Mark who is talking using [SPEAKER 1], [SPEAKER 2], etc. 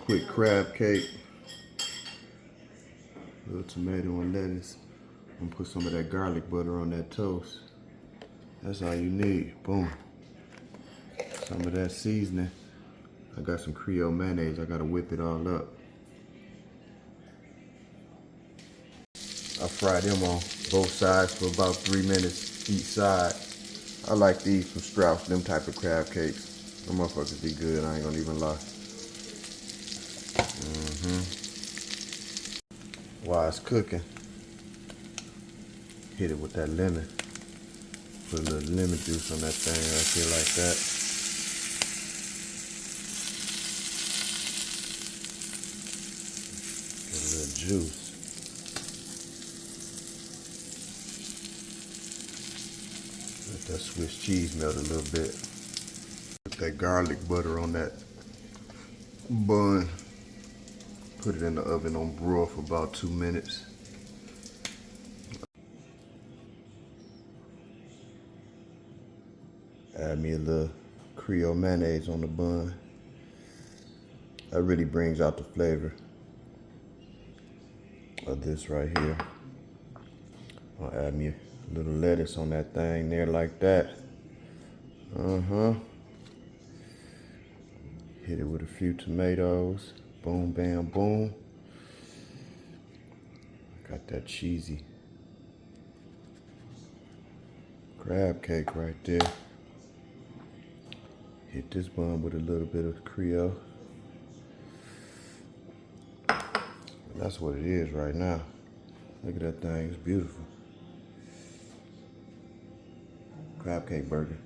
[SPEAKER 1] quick crab cake. A little tomato and lettuce. I'm gonna put some of that garlic butter on that toast. That's all you need. Boom. Some of that seasoning. I got some Creole mayonnaise. I gotta whip it all up. I fry them on both sides for about 3 minutes each side. I like these from Strauss, them type of crab cakes. Them motherfuckers be good, I ain't gonna even lie. While it's cooking, hit it with that lemon. Put a little lemon juice on that thing right here like that. Get a little juice. Let that Swiss cheese melt a little bit. Put that garlic butter on that bun. Put it in the oven on broil for about 2 minutes. Add me a little Creole mayonnaise on the bun. That really brings out the flavor of this right here. I'll add me a little lettuce on that thing there like that. Hit it with a few tomatoes. Boom, bam, boom. Got that cheesy crab cake right there. Hit this bun with a little bit of Creole. That's what it is right now. Look at that thing, it's beautiful. Crab cake burger.